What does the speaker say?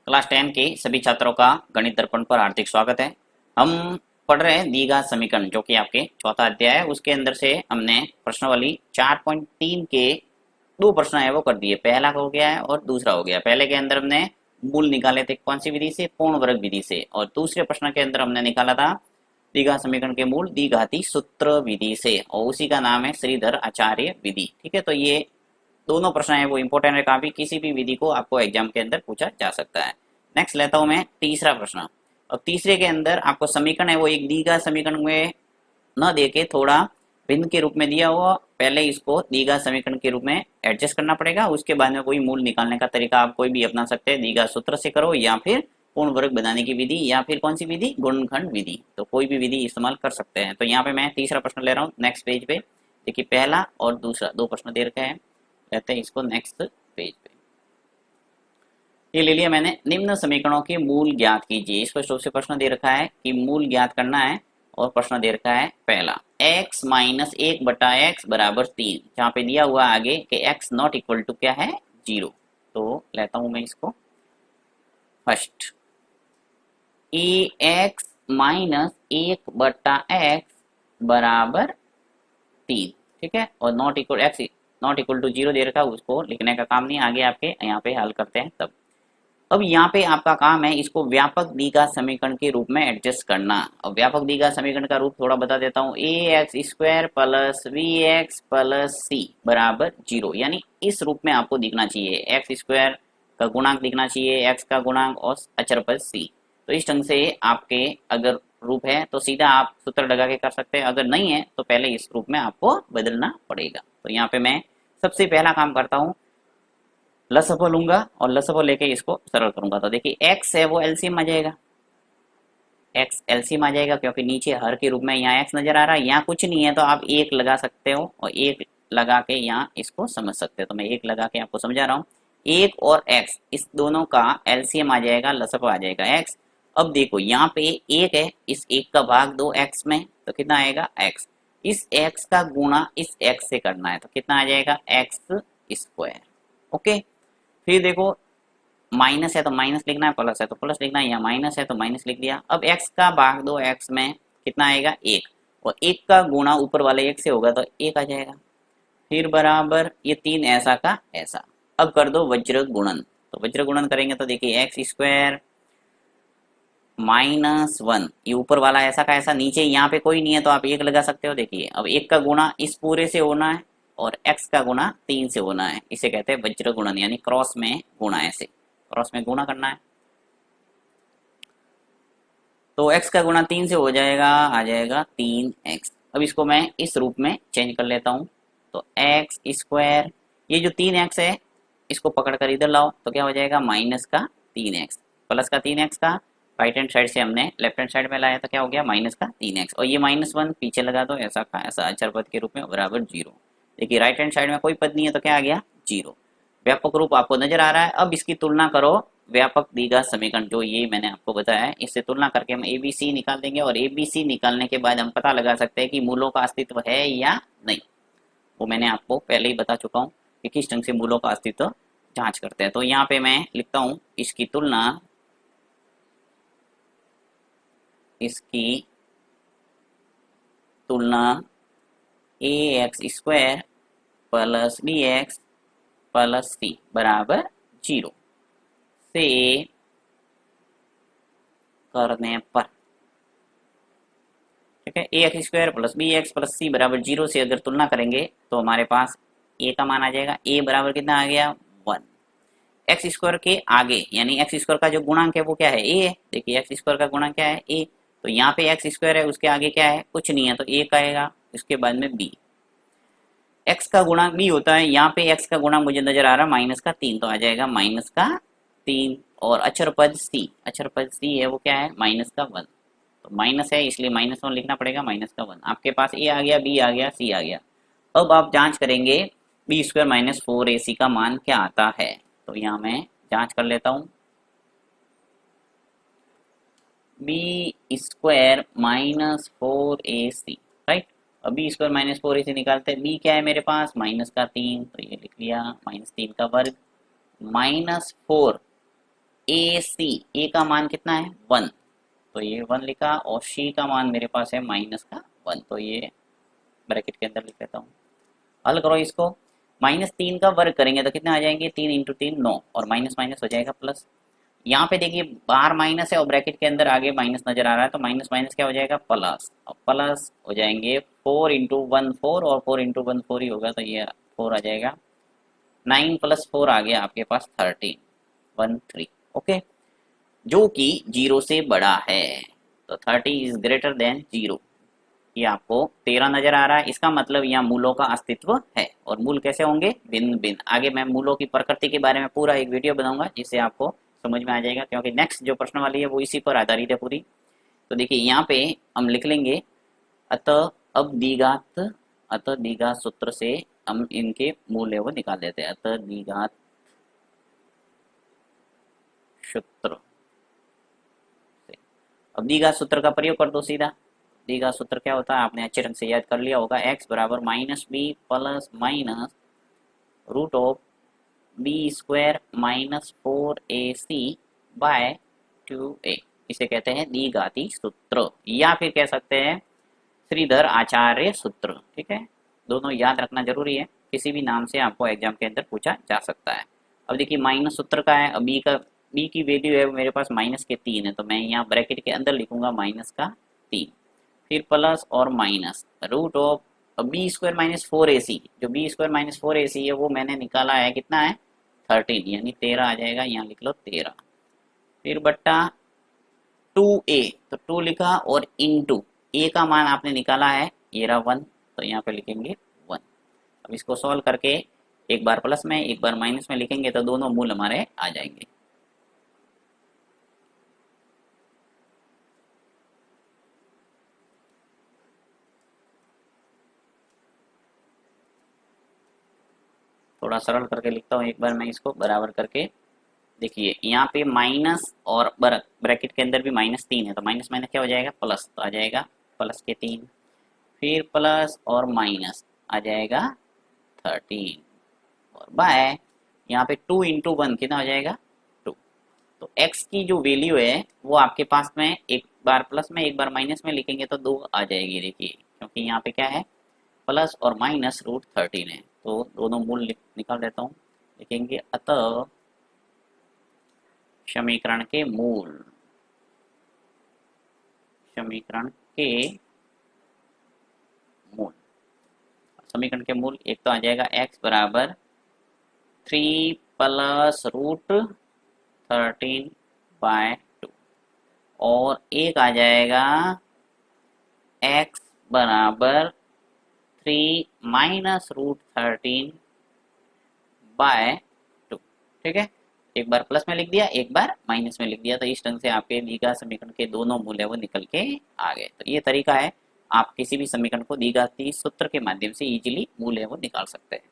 Class 10 के सभी छात्रों का गणित दर्पण पर हार्दिक स्वागत है। हम पढ़ रहे हैं द्विघात समीकरण जो कि आपके चौथा अध्याय है। उसके अंदर से हमने प्रश्नावली 4.3 के दो प्रश्न है वो कर दिए। पहला हो गया है और दूसरा हो गया। पहले के अंदर हमने मूल निकाले थे कौन सी विधि से, पूर्ण वर्ग विधि से, और दूसरे प्रश्न के अंदर हमने निकाला था द्विघात समीकरण के मूल द्विघाती सूत्र विधि से, और उसी का नाम है श्रीधर आचार्य विधि। ठीक है, तो ये दोनों प्रश्न है वो इंपॉर्टेंट है काफी, किसी भी विधि को आपको एग्जाम के अंदर पूछा जा सकता है। नेक्स्ट लेता हूं मैं तीसरा प्रश्न। अब तीसरे के अंदर आपको समीकरण है वो एक द्विघात समीकरण में न देके थोड़ा भिन्न के रूप में दिया हुआ, पहले इसको द्विघात समीकरण के रूप में एडजस्ट करना पड़ेगा। उसके बाद में कोई मूल निकालने का तरीका आप कोई भी अपना सकते हैं, द्विघात सूत्र से करो या फिर पूर्ण वर्ग बनाने की विधि या फिर कौन सी विधि, गुणनखंड विधि, तो कोई भी विधि इस्तेमाल कर सकते हैं। तो यहाँ पे मैं तीसरा प्रश्न ले रहा हूँ नेक्स्ट पेज पे। देखिए पहला और दूसरा दो प्रश्न दे रखे हैं, लेते हैं इसको नेक्स्ट पेज पे। ये ले लिया मैंने। निम्न समीकरणों के मूल ज्ञात कीजिए। स्पष्ट रूप से प्रश्न दे रखा है कि मूल ज्ञात करना है, और प्रश्न दे रखा है पहला x माइनस एक बटा एक्स बराबर 3, जहाँ पे दिया हुआ आगे कि x नॉट इक्वल टू क्या है, 0। तो लेता हूं मैं इसको फर्स्ट, ए एक्स माइनस एक बटा एक्स बराबर 3। ठीक है, और not equal x not equal to 0 दे रखा है, उसको लिखने का काम नहीं आगे आपके, यहाँ पे हल करते हैं तब। अब यहाँ पे आपका काम है इसको व्यापक द्विघात समीकरण के रूप में एडजस्ट करना। और व्यापक द्विघात समीकरण का रूप थोड़ा बता देता हूँ, a x square plus b x plus c बराबर 0, यानी इस रूप में आपको दिखना चाहिए। एक्स स्क्वायर का गुणांक दिखना चाहिए, एक्स का गुणांक और अचर पद सी। तो इस ढंग से आपके अगर रूप है तो सीधा आप सूत्र लगा के कर सकते हैं, अगर नहीं है तो पहले इस रूप में आपको बदलना पड़ेगा। तो यहाँ पे मैं सबसे पहला काम करता हूँ, लसफो लूंगा और लसफो लेके इसको सरल करूंगा। तो देखिए एक्स है वो एलसीएम आ जाएगा, एक्स एलसीएम आ जाएगा क्योंकि नीचे हर के रूप में यहाँ एक्स नजर आ रहा है। यहाँ कुछ नहीं है तो आप एक लगा सकते हो और एक लगा के यहाँ इसको समझ सकते हो। तो मैं एक लगा के आपको समझा रहा हूँ। एक और एक्स इस दोनों का एलसीएम आ जाएगा, लसफो आ जाएगा एक्स। अब देखो यहाँ पे एक है, इस एक का भाग दो एक्स में, तो कितना आएगा एक्स। इस एक्स का गुणा इस एक्स से करना है तो कितना आ जाएगा एक्स स्क्वायर। ओके, फिर देखो माइनस है तो माइनस लिखना है, प्लस है तो प्लस लिखना है, या माइनस है तो माइनस लिख दिया। अब x का भाग दो x में कितना आएगा एक, और एक का गुणा ऊपर वाले एक से होगा तो एक आ जाएगा। फिर बराबर ये तीन ऐसा का ऐसा। अब कर दो वज्र गुणन, तो वज्र गुणन करेंगे तो देखिए एक्स स्क्वायर माइनस 1, ये ऊपर वाला ऐसा का ऐसा, नीचे यहाँ पे कोई नहीं है तो आप एक लगा सकते हो। देखिए अब एक का गुणा इस पूरे से होना है और x का गुणा 3 से होना है, इसे कहते हैं वज्र गुणन, यानी क्रॉस में गुणा, ऐसे क्रॉस में गुणा करना है। तो x का गुणा 3 से हो जाएगा, आ जाएगा 3x। अब इसको मैं इस रूप में चेंज कर लेता हूँ, तो एक्स स्क्वायर, ये जो 3x है इसको पकड़ कर इधर लाओ तो क्या हो जाएगा माइनस का 3x, प्लस का 3x का राइट हैंड साइड से हमने लेफ्ट हैंड साइड में लाया तो क्या हो गया माइनस का 3x, और ये -1 पीछे लगा दो ऐसा का ऐसा अचर पद के रूप में बराबर 0। देखिए राइट हैंड साइड में कोई पद नहीं है तो क्या आ गया 0। व्यापक रूप आपको नजर आ रहा है। अब इसकी तुलना करो व्यापक द्विघात समीकरण जो ये मैंने आपको बताया है, इससे तुलना करके हम एबीसी निकाल देंगे, और एबीसी निकालने के बाद हम पता लगा सकते हैं कि मूलों का अस्तित्व है या नहीं। वो मैंने आपको पहले ही बता चुका हूँ कि किस ढंग से मूलों का अस्तित्व जांच करते हैं। तो यहाँ पे मैं लिखता हूँ इसकी तुलना a x square plus b x plus c बराबर 0 से करने पर, ठीक है, a x square plus b x plus c बराबर 0 से अगर तुलना करेंगे तो हमारे पास ए का मान आ जाएगा, ए बराबर कितना आ गया 1। एक्स स्क्वायर के आगे यानी एक्स स्क्वायर का जो गुणांक है वो क्या है ए है। देखिए एक्स स्क्वायर का गुणांक क्या है ए, तो यहाँ पे एक्स स्क्वायर है उसके आगे क्या है कुछ नहीं है तो एक आएगा, इसके बाद में बी। एक्स का गुणांक बी होता है, यहाँ पे एक्स का गुणांक मुझे नजर आ रहा है -3, तो आ जाएगा -3। और अचर पद सी है वो क्या है -1, तो माइनस है इसलिए -1 लिखना पड़ेगा, -1। आपके पास ए आ गया, बी आ गया, सी आ गया। अब आप जांच करेंगे बी स्क्वायर -4ac का मान क्या आता है। तो यहाँ मैं जांच कर लेता हूँ, बी स्क्वायर -4ac, राइट। अब बी स्क्वायर -4ac निकालते हैं, बी क्या है मेरे पास -3, तो ये लिख लिया -3 का वर्ग -4 ए सी, ए का मान कितना है 1, तो ये 1 लिखा, और सी का मान मेरे पास है माइनस का 1, तो ये ब्रैकेट के अंदर लिख लेता हूँ। हल करो इसको, -3 का वर्ग करेंगे तो कितने आ जाएंगे, 3 इंटू 3 9, और माइनस माइनस हो जाएगा प्लस। यहाँ पे देखिए बाहर माइनस है और ब्रैकेट के अंदर आगे माइनस नजर आ रहा है, तो माइनस माइनस क्या हो जाएगा प्लस, और प्लस हो जाएंगे 4 इंटू 1 4, और 4 इंटू 1 4 ही होगा, तो ये 4 आ जाएगा, 9 प्लस 4 आ गया आपके पास 13 13, ओके, जो कि 0 से बड़ा है, तो 30 इज ग्रेटर देन 0। ये आपको 13 नजर आ रहा है, इसका मतलब यहाँ मूलों का अस्तित्व है। और मूल कैसे होंगे, भिन्न भिन्न। आगे मैं मूलों की प्रकृति के बारे में पूरा एक वीडियो बनाऊंगा जिससे आपको समझ में आ जाएगा, क्योंकि नेक्स्ट जो प्रश्न वाली है वो इसी पर आधारित है पूरी। तो देखिए यहाँ पे हम लिख लेंगे अतः अब द्विघात, अतः द्विघात सूत्र से हम इनके मूल है वो निकाल देते हैं। अतः द्विघात सूत्र से, अब द्विघात सूत्र का प्रयोग कर दो सीधा। द्विघात सूत्र क्या होता है आपने अच्छे ढंग से याद कर लिया होगा, x बराबर minus b plus minus root of b square minus 4ac by 2a, इसे कहते हैं द्विघाती सूत्र, या फिर कह सकते हैं श्रीधर आचार्य सूत्र। ठीक है, दोनों याद रखना जरूरी है, किसी भी नाम से आपको एग्जाम के अंदर पूछा जा सकता है। अब देखिए माइनस सूत्र का है, अब बी की वैल्यू है मेरे पास माइनस के 3 है, तो मैं यहाँ ब्रैकेट के अंदर लिखूंगा माइनस का 3, फिर प्लस और minus root of b square minus 4ac, जो बी स्क्वायर माइनस 4ac है वो मैंने निकाला है कितना है 13, यानी 13 आ जाएगा, यहाँ लिख लो 13, फिर बट्टा 2a, तो 2 लिखा, और इनटू a का मान आपने निकाला है ये रहा 1, तो यहाँ पे लिखेंगे 1। अब इसको सॉल्व करके एक बार प्लस में एक बार माइनस में लिखेंगे तो दोनों मूल हमारे आ जाएंगे। थोड़ा सरल करके लिखता हूँ एक बार मैं इसको बराबर करके। देखिए यहाँ पे माइनस और ब्रैकेट के अंदर भी -3 है, तो माइनस माइनस क्या हो जाएगा प्लस, तो आ जाएगा प्लस के 3, फिर प्लस और माइनस आ जाएगा 13, और बाय यहाँ पे 2 इंटू 1 कितना हो जाएगा 2। तो x की जो वैल्यू है वो आपके पास में एक बार प्लस में एक बार माइनस में लिखेंगे तो 2 आ जाएगी। देखिए क्योंकि यहाँ पे क्या है प्लस और माइनस रूट 13 है, तो दोनों मूल निकाल देता हूँ। लिखेंगे अतः समीकरण के मूल, समीकरण के मूल, समीकरण के मूल एक तो आ जाएगा x बराबर 3 प्लस रूट 13 बाय 2, और एक आ जाएगा x बराबर 3 माइनस रूट 13 बाय 2। ठीक है, एक बार प्लस में लिख दिया एक बार माइनस में लिख दिया, तो इस ढंग से आपके द्विघात समीकरण के दोनों मूल है वो निकल के आ गए। तो ये तरीका है, आप किसी भी समीकरण को द्विघाती सूत्र के माध्यम से इजीली मूल है वो निकाल सकते हैं।